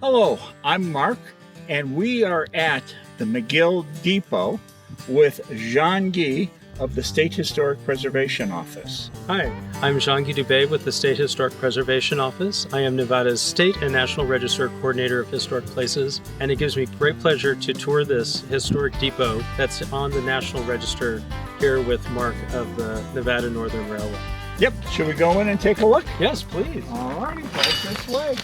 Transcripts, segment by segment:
Hello, I'm Mark, and we are at the McGill Depot with Jean-Guy of the State Historic Preservation Office. Hi, I'm Jean-Guy Dubé with the State Historic Preservation Office. I am Nevada's State and National Register Coordinator of Historic Places, and it gives me great pleasure to tour this historic depot that's on the National Register here with Mark of the Nevada Northern Railway. Yep, should we go in and take a look? Yes, please. All righty, go this way.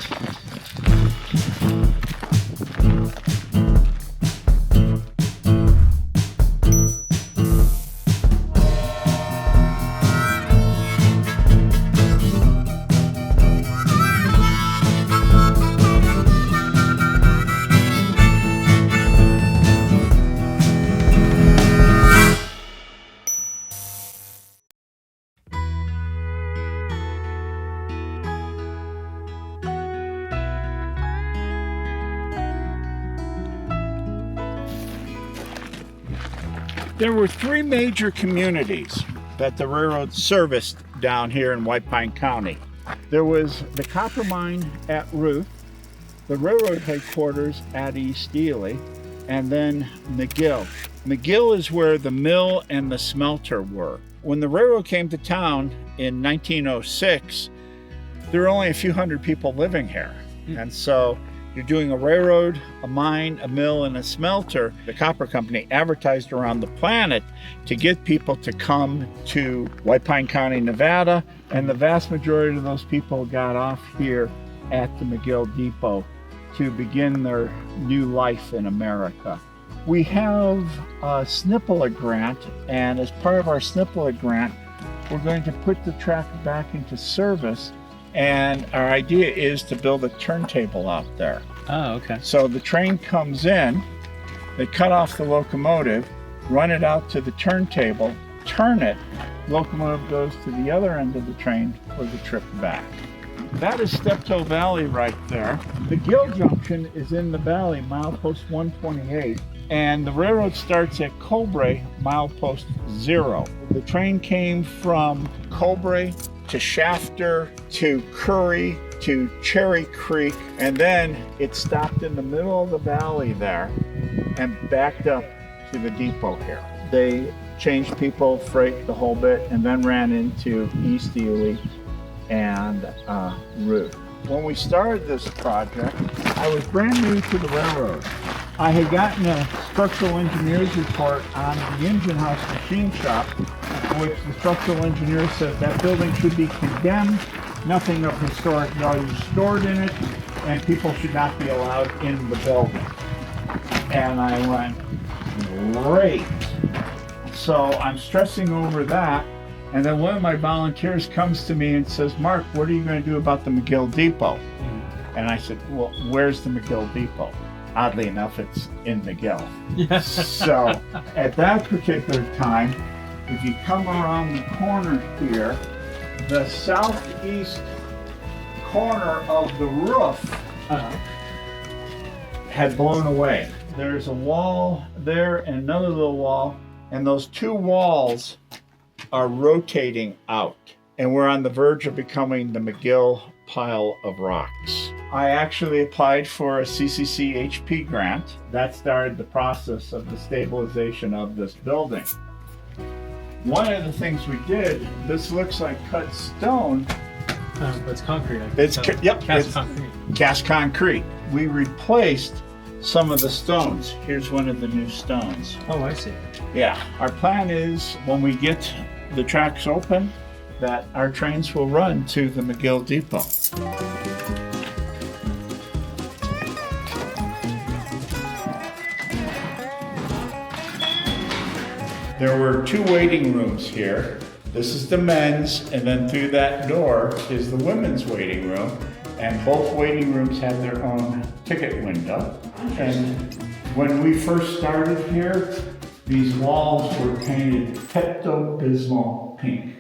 There were three major communities that the railroad serviced down here in White Pine County. There was the copper mine at Ruth, the railroad headquarters at East Ely, and then McGill. McGill is where the mill and the smelter were. When the railroad came to town in 1906, there were only a few hundred people living here. And so you're doing a railroad, a mine, a mill, and a smelter. The copper company advertised around the planet to get people to come to White Pine County, Nevada, and the vast majority of those people got off here at the McGill Depot to begin their new life in America. We have a SNPLA grant, and as part of our SNPLA grant, we're going to put the track back into service. And our idea is to build a turntable out there. Oh, okay. So the train comes in, they cut off the locomotive, run it out to the turntable, turn it, locomotive goes to the other end of the train for the trip back. That is Steptoe Valley right there. The Gill Junction is in the valley, milepost 128, and the railroad starts at Cobre, milepost 0. The train came from Cobre to Shafter, to Curry, to Cherry Creek, and then it stopped in the middle of the valley there and backed up to the depot here. They changed people, freight, the whole bit, and then ran into East Ely and Ruth. When we started this project, I was brand new to the railroad. I had gotten a structural engineer's report on the engine house machine shop, which the structural engineer said that building should be condemned, nothing of historic value stored in it, and people should not be allowed in the building. And I went, great. So I'm stressing over that, and then one of my volunteers comes to me and says, Mark, what are you going to do about the McGill Depot? And I said, well, where's the McGill Depot? Oddly enough, it's in McGill. So at that particular time, if you come around the corner here, the southeast corner of the roof had blown away. There's a wall there and another little wall, and those two walls are rotating out, and we're on the verge of becoming the McGill pile of rocks. I actually applied for a CCC HP grant. That started the process of the stabilization of this building. One of the things we did, this looks like cut stone. It's concrete. Cast concrete. Cast concrete. We replaced some of the stones. Here's one of the new stones. Oh, I see. Yeah, our plan is when we get the tracks open, that our trains will run to the McGill Depot. There were two waiting rooms here. This is the men's, and then through that door is the women's waiting room. And both waiting rooms had their own ticket window. And when we first started here, these walls were painted Pepto-Bismol pink.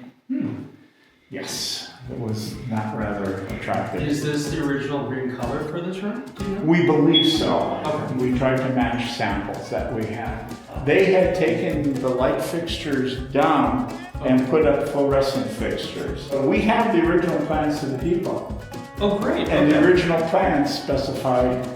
Yes, it was not rather attractive. Is this the original green color for this room? We believe so. Okay. We tried to match samples that we had. They had taken the light fixtures down and put up fluorescent fixtures. So we have the original plans to the depot. Oh, great. And the Okay. original plans specified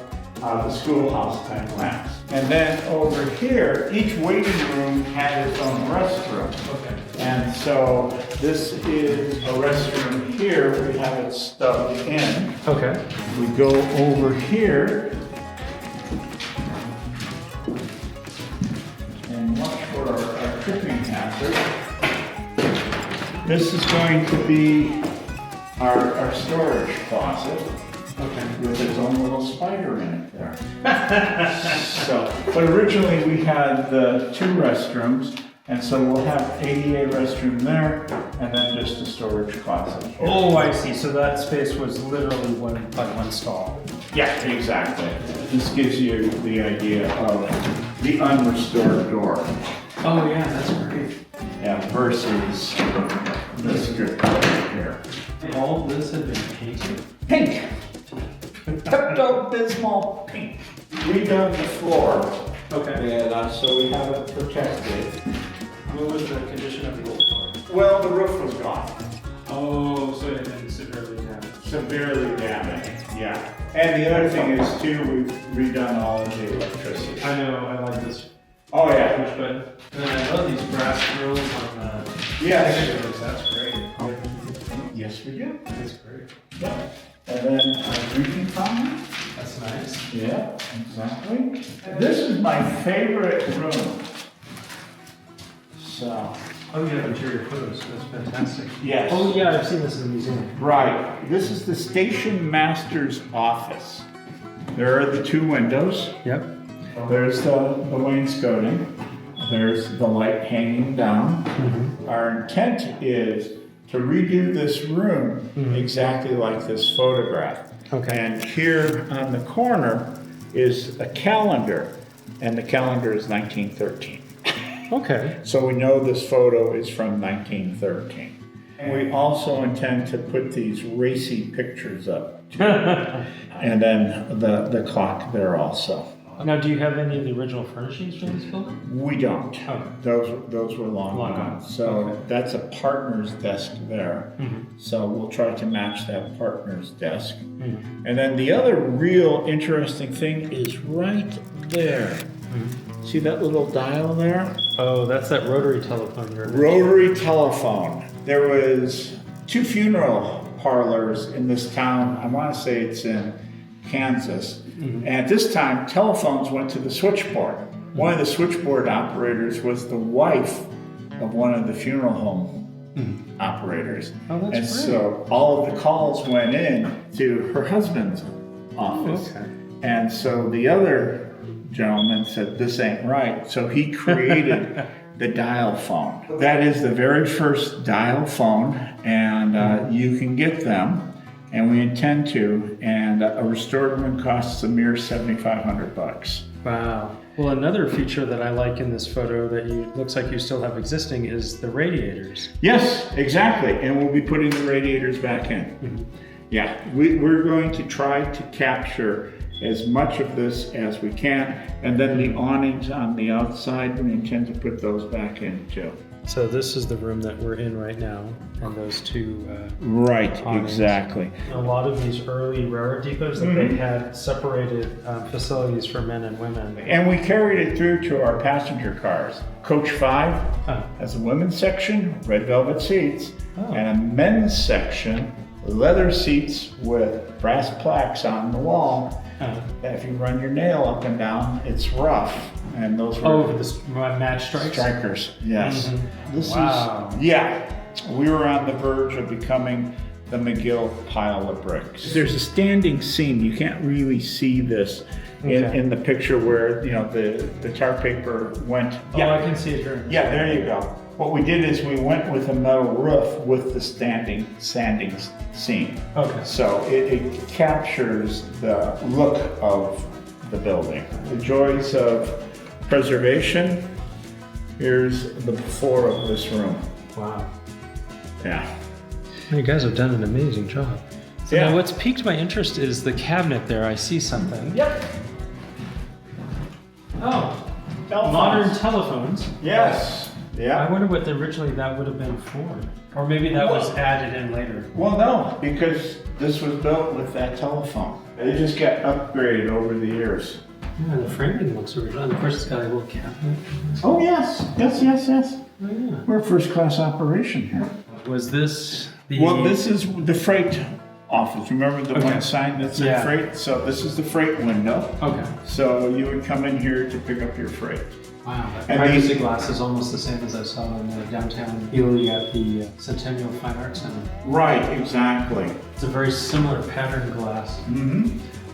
the schoolhouse type lamps. And then over here, each waiting room had its own restroom. Okay. And so this is a restroom here. We have it stubbed in. Okay. We go over here and watch for our tripping hazard. This is going to be our storage closet. Okay. With its own little spider in it there. So, but originally we had the 2 restrooms, and so we'll have ADA restroom there, and then just a storage closet. Oh, I see. So that space was literally one stall. Yeah, exactly. This gives you the idea of the unrestored door. Oh yeah, that's great. Yeah, versus this strip right here. All of this had been painted? Pink. Pepto-Bismol pink. Redone the floor. Okay. And so we have it protected. What was the condition of the old floor? Well, the roof was gone. Oh, so it had been severely damaged. Severely damaged, yeah. And the other thing is too, we've redone all of the electricity. I know, I like this Oh, yeah. push button. And then I love these brass grills on the Yes. pictures. That's great. Yes, we do. That's great. Yeah. And then a drinking fountain. That's nice. Yeah, exactly. This is my favorite room. So, Oh, you have interior photos. That's fantastic. yes. Oh, yeah, I've seen this in the museum. Right. This is the station master's office. There are the 2 windows. Yep. There's the wainscoting. There's the light hanging down. Mm-hmm. Our intent is to redo this room exactly like this photograph. Okay. And here on the corner is a calendar, and the calendar is 1913. Okay. So we know this photo is from 1913. And we also intend to put these racy pictures up. And then the clock there also. Now, do you have any of the original furnishings from this building? We don't. Okay. Those were long Long gone. gone. So Okay. that's a partner's desk there. So we'll try to match that partner's desk. And then the other real interesting thing is right there. See that little dial there? Oh, that's that rotary telephone you're Rotary telephone. There was 2 funeral parlors in this town. I want to say it's in Kansas. And at this time, telephones went to the switchboard. One of the switchboard operators was the wife of one of the funeral home operators. Oh, that's and great. so all of the calls went in to her husband's office. Okay. And so the other gentleman said, this ain't right. So he created the dial phone. That is the very first dial phone, and you can get them. And we intend to, and a restored one costs a mere $7,500. Wow. Well, another feature that I like in this photo that looks like you still have existing is the radiators. Yes, exactly. And we'll be putting the radiators back in. Yeah, we're going to try to capture as much of this as we can. And then the awnings on the outside, we intend to put those back in too. So this is the room that we're in right now, and those 2 Right, awnings. Exactly. A lot of these early railroad depots that they had separated facilities for men and women. And we carried it through to our passenger cars. Coach 5 Oh. has a women's section, red velvet seats, Oh. and a men's section, leather seats with brass plaques on the wall. That if you run your nail up and down, it's rough. And those were Oh, the match strikes? strikers. Yes. This Wow. is, yeah, we were on the verge of becoming the McGill pile of bricks. There's a standing seam. You can't really see this in the picture where, the tar paper went. Oh, I can see it here. Yeah, there you go. What we did is we went with a metal roof with the sanding seam. Okay. So it captures the look of the building. The joys of preservation. Here's the before of this room. Wow. Yeah. You guys have done an amazing job. So Yeah. now what's piqued my interest is the cabinet there. I see something. Yep. Oh, Telephones. modern telephones. Yes. Yeah. I wonder what originally that would have been for. Or maybe that was added in later. Well, no, because this was built with that telephone. They just got upgraded over the years. Yeah, the framing looks original. And of course, it's got a little cabinet. Oh, yes. Yes. Oh, yeah. We're a first-class operation here. Was this the... Well, this is the freight office. Remember the one sign that said Yeah. freight? So this is the freight window. Okay. So you would come in here to pick up your freight. Wow. And Privacy these- glass is almost the same as I saw in downtown Ely at the Centennial Fine Arts Center. Right, exactly. It's a very similar pattern glass.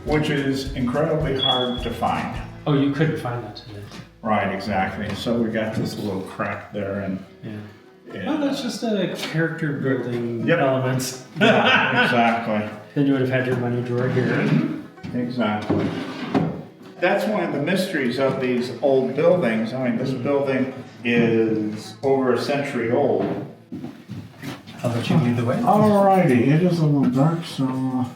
Which is incredibly hard to find. Oh, you couldn't find that today. Right, exactly. So we got this little crack there and Yeah. Oh, that's just a character building Yep. elements. yeah, exactly. Then you would have had your money drawer here. Exactly. That's one of the mysteries of these old buildings. I mean, this building is over a century old. I'll let you lead the way. Alrighty, it is a little dark, so...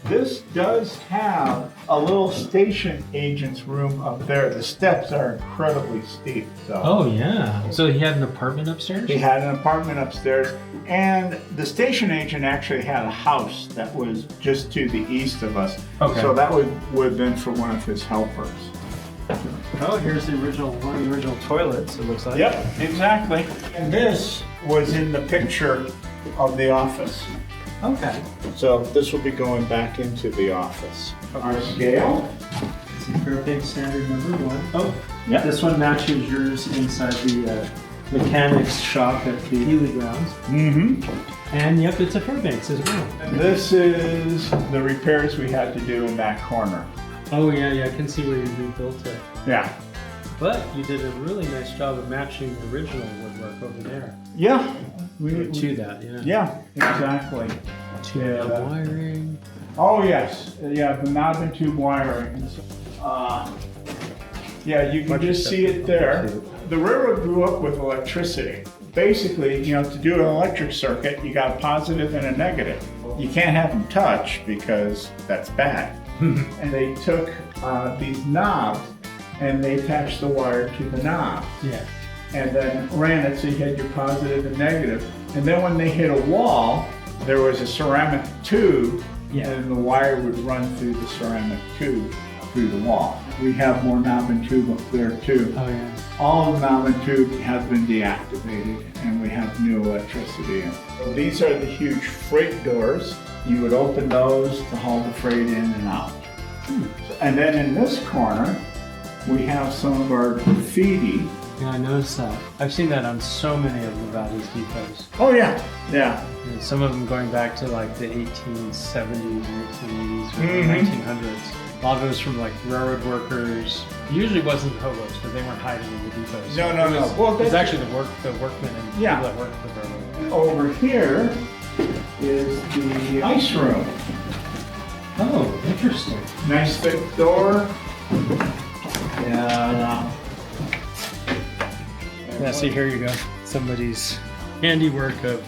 This does have a little station agent's room up there. The steps are incredibly steep, so... Oh, yeah. So he had an apartment upstairs? He had an apartment upstairs, and the station agent actually had a house that was just to the east of us. Okay. So that would have been for one of his helpers. Oh, here's the original one of the original toilets, it looks like. Yep, exactly. And this was in the picture of the office. Okay. So this will be going back into the office. Our scale. Fairbanks standard number 1. Oh, Yep. this one matches yours inside the mechanics shop at the Healy grounds. And yep, it's a Fairbanks as well. This is the repairs we had to do in that corner. Oh yeah, I can see where you rebuilt it. Yeah. But you did a really nice job of matching the original woodwork over there. Yeah. To that, yeah. Yeah, exactly. To the wiring. Oh yes, yeah, the knob and tube wiring. Yeah, you can just see it there. The railroad grew up with electricity. Basically, to do an electric circuit, you got a positive and a negative. You can't have them touch because that's bad. And they took these knobs and they attached the wire to the knob. Yeah. And then ran it so you had your positive and negative. And then when they hit a wall, there was a ceramic tube, and the wire would run through the ceramic tube through the wall. We have more knob and tube up there too. Oh yeah. All the knob and tube has been deactivated and we have new electricity in. So these are the huge freight doors. You would open those to haul the freight in and out. And then in this corner, we have some of our graffiti. Yeah, I noticed that. I've seen that on so many of Nevada's depots. Oh yeah, yeah. And some of them going back to like the 1870s, 1880s, or Mhm. 1900s. A lot of it was from like railroad workers. Usually wasn't hobos, but they weren't hiding in the depots. No. Well, It was that's- actually the workmen and Yeah. people that worked for the railroad. And over here is the ice room. Oh, interesting. Nice thick door. Yeah. Yeah, see, here you go. Somebody's handiwork of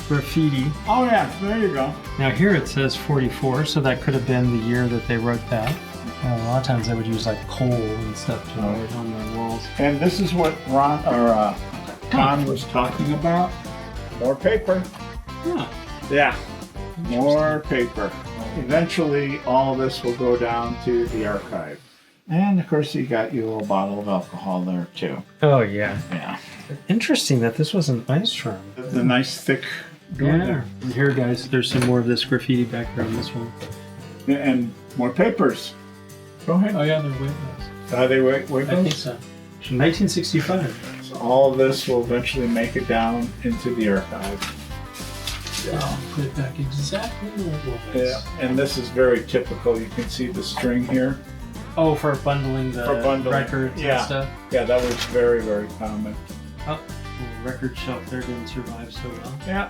graffiti. Oh yeah, there you go. Now here it says 44, so that could have been the year that they wrote that. A lot of times they would use like coal and stuff to write on the walls. And this is what Con was talking about. More paper. Yeah. Yeah. More paper. Eventually, all this will go down to the archive. And of course, you got your little bottle of alcohol there too. Oh yeah. Yeah. Interesting that this was an ice room. The nice thick door Yeah. there. And here, guys, there's some more of this graffiti back there on this one. And more papers. Go ahead. Oh yeah, they're way nice. Are they wait? I think so. 1965. So all of this will eventually make it down into the archive. I'll put it back exactly where it was. Yeah. And this is very typical. You can see the string here. Oh, for bundling the records and stuff? Yeah, that was very, very common. Oh, the record shelf there didn't survive so well. Yeah.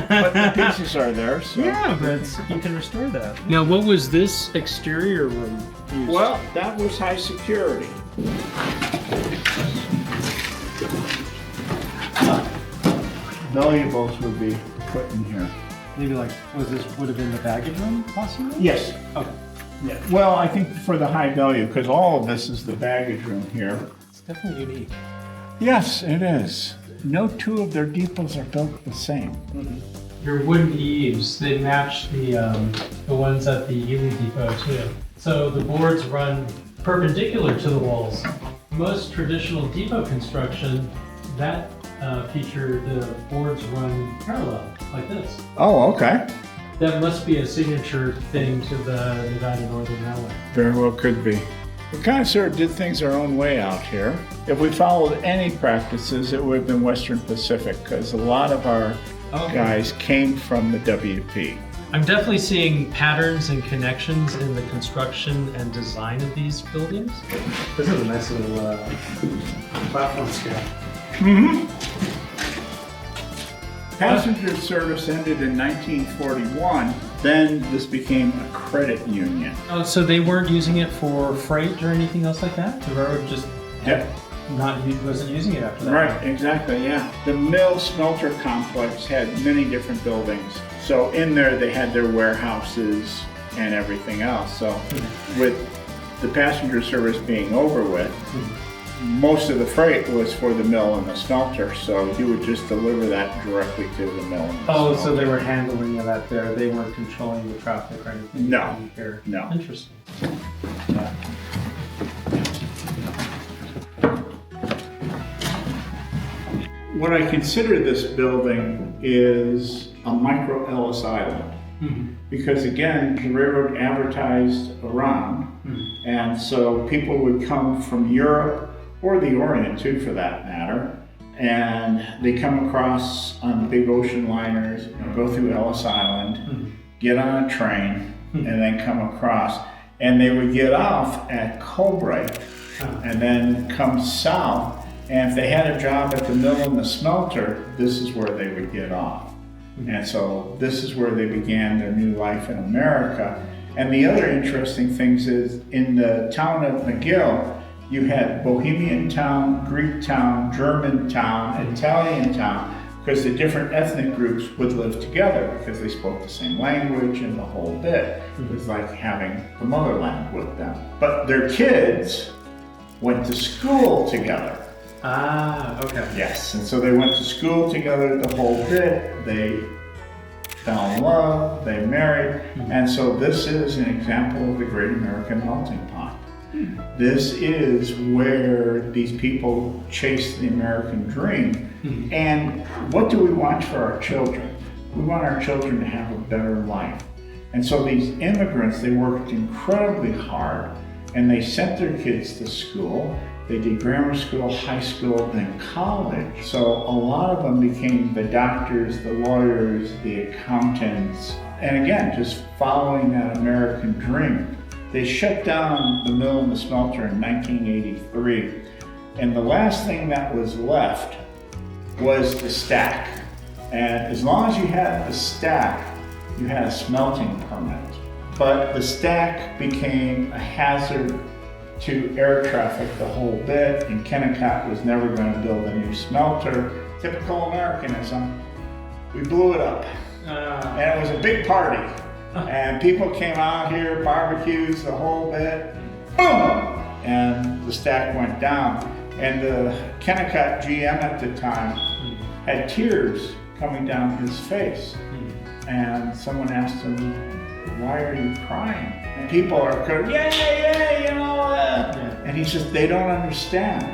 But the pieces are there, so. Yeah, but you can restore that. Now, what was this exterior room used? Well, that was high security. Valuables would be put in here. Maybe like, would have been the baggage room, possibly? Yes. Okay. Yeah. Well, I think for the high value, because all of this is the baggage room here. It's definitely unique. Yes, it is. No two of their depots are built the same. Your wooden eaves, they match the ones at the Ely Depot too. So the boards run perpendicular to the walls. Most traditional depot construction, that feature, the boards run parallel, like this. Oh, okay. That must be a signature thing to the Nevada Northern Railway. Very well could be. We kind of sort of did things our own way out here. If we followed any practices, it would have been Western Pacific, because a lot of our guys came from the WP. I'm definitely seeing patterns and connections in the construction and design of these buildings. This is a nice little platform scale. Passenger service ended in 1941. Then this became a credit union. Oh, so they weren't using it for freight or anything else like that? The railroad just wasn't using it after that? Right, exactly, yeah. The mill smelter complex had many different buildings. So in there they had their warehouses and everything else. So with the passenger service being over with, most of the freight was for the mill and the smelter, so you would just deliver that directly to the mill and the Oh, smelter. so they were handling that there. They weren't controlling the traffic or anything? No, Here. no. Interesting. Yeah. What I consider this building is a micro Ellis Island. Because again, the railroad advertised around, and so people would come from Europe, or the Orient too for that matter, and they come across on the big ocean liners, go through Ellis Island, get on a train, and then come across. And they would get off at Cobright, and then come south, and if they had a job at the mill and the smelter, this is where they would get off. And so this is where they began their new life in America. And the other interesting things is in the town of McGill, you had Bohemian town, Greek town, German town, Italian town, because the different ethnic groups would live together because they spoke the same language and the whole bit. It was like having the motherland with them. But their kids went to school together. Ah, okay. Yes, and so they went to school together the whole bit. They fell in love, they married, and so this is an example of the Great American Melting Pot. This is where these people chase the American dream. And what do we want for our children? We want our children to have a better life. And so these immigrants, they worked incredibly hard, and they sent their kids to school. They did grammar school, high school, then college. So a lot of them became the doctors, the lawyers, the accountants, and again, just following that American dream. They shut down the mill and the smelter in 1983, and the last thing that was left was the stack. And as long as you had the stack, you had a smelting permit. But the stack became a hazard to air traffic the whole bit, and Kennecott was never going to build a new smelter. Typical Americanism. We blew it up. And it was a big party. And people came out here, barbecues, the whole bit. Boom! And the stack went down. And the Kennecott GM at the time had tears coming down his face. And someone asked him, "Why are you crying?" And people are going, "Yeah, you know." And he says, "They don't understand.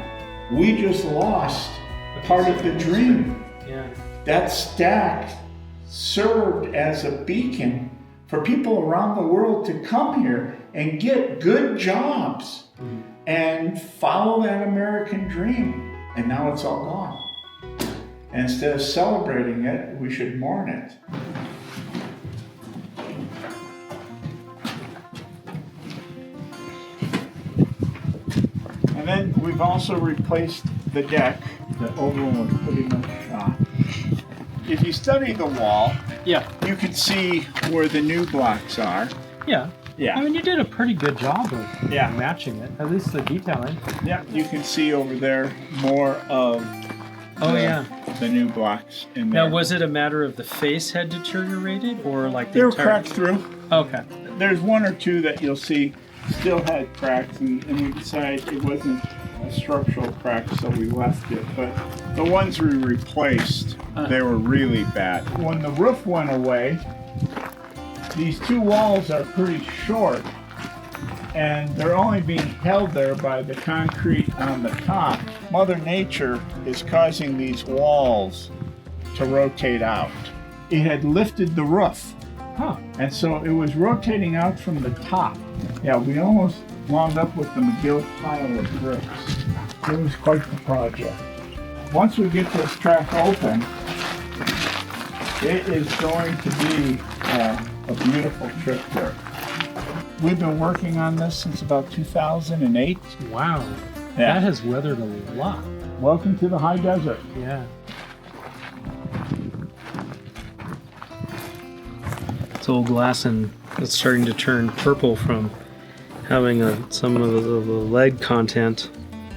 We just lost part of the dream." Yeah. That stack served as a beacon for people around the world to come here and get good jobs and follow that American dream. And now it's all gone. And instead of celebrating it, we should mourn it. And then we've also replaced the deck. The oval was pretty much shot. If you study the wall, Yeah. you can see where the new blocks are. Yeah. Yeah. I mean, you did a pretty good job of Yeah. matching it, at least the detailing. Yeah, you can see over there more of the new blocks in there. Now, was it a matter of the face had deteriorated, or like the They were entire... cracked through. Okay. There's one or two that you'll see still had cracks, and we decided it wasn't a structural crack, so we left it. But the ones we replaced, they were really bad. When the roof went away, these two walls are pretty short, and they're only being held there by the concrete on the top. Mother Nature is causing these walls to rotate out. It had lifted the roof, and so it was rotating out from the top. Yeah, we almost wound up with the McGill pile of bricks. It was quite the project. Once we get this track open, it is going to be a beautiful trip there. We've been working on this since about 2008. Wow. Yeah. That has weathered a lot. Welcome to the high desert. Yeah. It's old glass and it's starting to turn purple from having some of the lead content.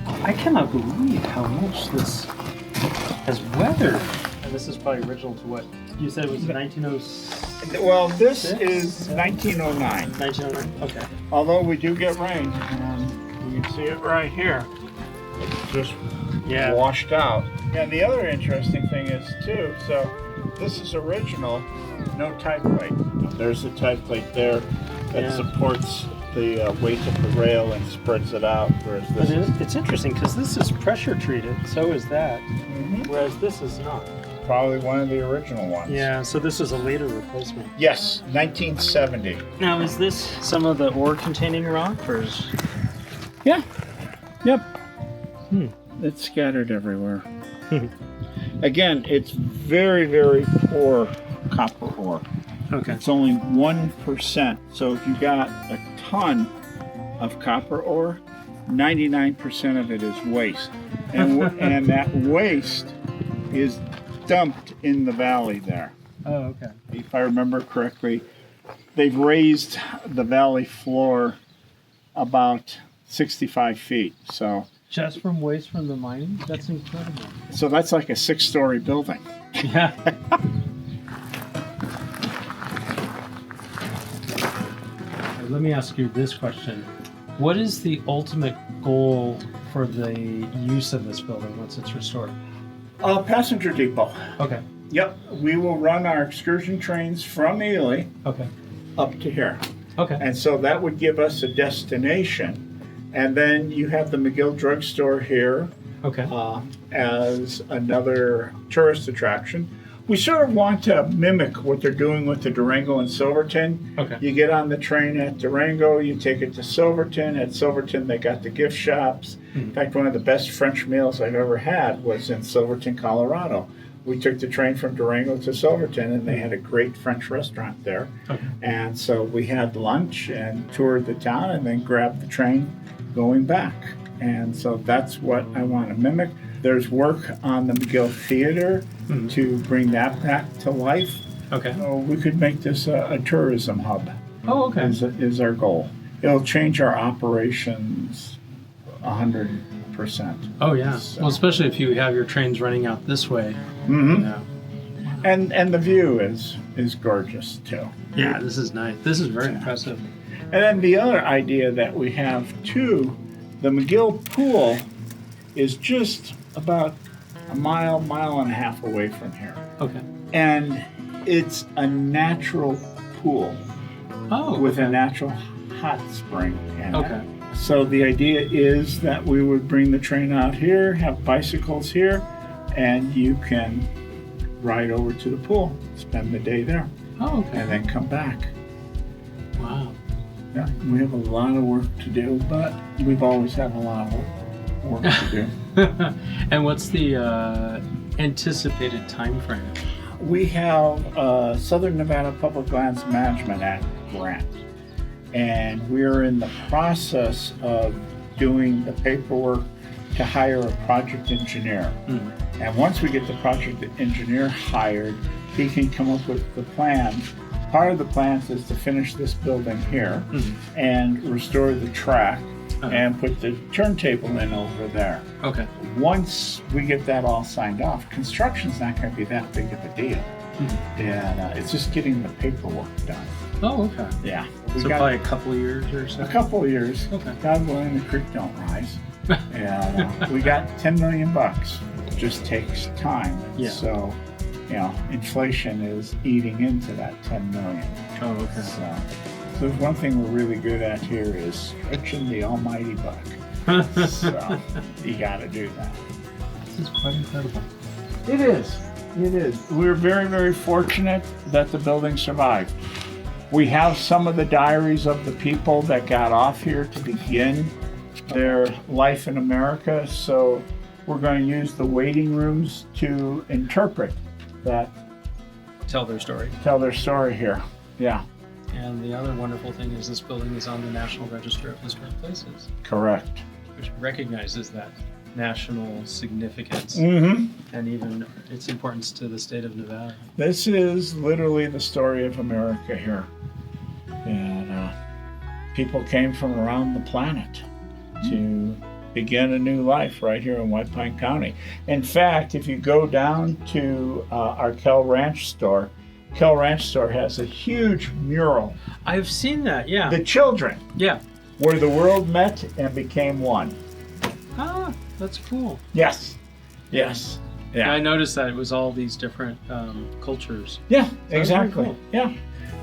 I cannot believe how much this has weathered. And this is probably original to what you said it was 1906. Well, this is 1909. 1909. Okay. Although we do get rain, you can see it right here. It's just washed out. And the other interesting thing is too, so this is original, no tie plate. There's a tie plate there that supports the weight of the rail and spreads it out, whereas this it's interesting because this is pressure treated, so is that, whereas this is not. Probably one of the original ones. Yeah, so this is a later replacement. Yes, 1970. Now, is this some of the ore containing rock, or is... Yeah. Yep. It's scattered everywhere. Again, it's very, very poor copper ore. Okay. It's only 1%. So if you got a ton of copper ore, 99% of it is waste. And, and that waste is dumped in the valley there. Oh, okay. If I remember correctly, they've raised the valley floor about 65 feet. So just from waste from the mining? That's incredible. So that's like a 6-story building. Yeah. Let me ask you this question. What is the ultimate goal for the use of this building once it's restored? Passenger depot. Okay. Yep. We will run our excursion trains from Ely up to here. Okay. And so that would give us a destination. And then you have the McGill drugstore here as another tourist attraction. We sort of want to mimic what they're doing with the Durango and Silverton. Okay. You get on the train at Durango, you take it to Silverton. At Silverton, they got the gift shops. In fact, one of the best French meals I've ever had was in Silverton, Colorado. We took the train from Durango to Silverton, and they had a great French restaurant there. Okay. And so we had lunch and toured the town and then grabbed the train going back. And so that's what I want to mimic. There's work on the McGill Theater to bring that back to life. Okay. So we could make this a tourism hub. Oh, okay. Is our goal. It'll change our operations 100%. Oh, yeah. So. Well, especially if you have your trains running out this way. Mm-hmm. Yeah. And the view is gorgeous, too. Yeah, this is nice. This is very impressive. And then the other idea that we have, too, the McGill pool is just about a mile and a half away from here. Okay. And it's a natural pool with a natural hot spring in it. So the idea is that we would bring the train out here, have bicycles here, and you can ride over to the pool, spend the day there, and then come back. Wow. Yeah, we have a lot of work to do, but we've always had a lot of work to do. And what's the anticipated time frame? We have Southern Nevada Public Lands Management Act grant, and we're in the process of doing the paperwork to hire a project engineer. And once we get the project engineer hired, he can come up with the plans. Part of the plans is to finish this building here and restore the track and put the turntable in over there. Okay. Once we get that all signed off, construction's not going to be that big of a deal. And it's just getting the paperwork done. Oh, okay. Yeah. So probably a couple of years or so? A couple of years. Okay. God willing, the creek don't rise. And we got 10 million bucks. It just takes time. Yeah. So, inflation is eating into that 10 million. Oh, okay. So there's one thing we're really good at here is stretching the almighty buck. So you got to do that. This is quite incredible. It is. It is. We're very, very fortunate that the building survived. We have some of the diaries of the people that got off here to begin their life in America. So we're going to use the waiting rooms to interpret that, Tell their story. tell their story here. Yeah, And the other wonderful thing is this building is on the National Register of Historic Places, correct. which recognizes that national significance Mm-hmm. and even its importance to the state of Nevada. This is literally the story of America here. And people came from around the planet to begin a new life right here in White Pine County. In fact, if you go down to our Kell Ranch store has a huge mural. I've seen that, yeah. The children, Yeah. where the world met and became one. Ah, that's cool. Yes, yes, Yeah. I yeah, noticed that it was all these different cultures. yeah, That's very exactly. cool. Yeah,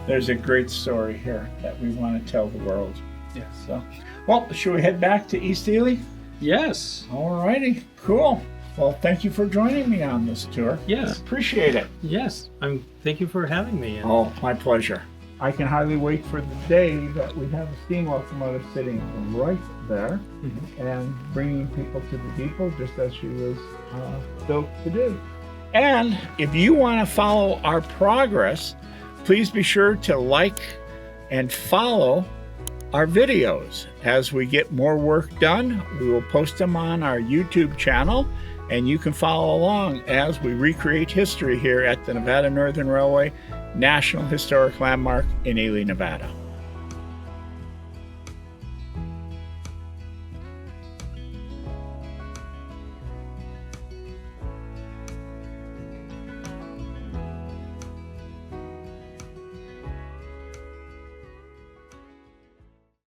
there's a great story here that we want to tell the world. Yes. So, well, should we head back to East Ely? Yes. All righty, cool. Well, thank you for joining me on this tour. Yes. Appreciate it. Yes. Thank you for having me. And Oh, my pleasure. I can hardly wait for the day that we have a steam locomotive sitting right there and bringing people to the depot just as she was built to do. And if you want to follow our progress, please be sure to like and follow our videos. As we get more work done, we will post them on our YouTube channel, and you can follow along as we recreate history here at the Nevada Northern Railway National Historic Landmark in Ely, Nevada.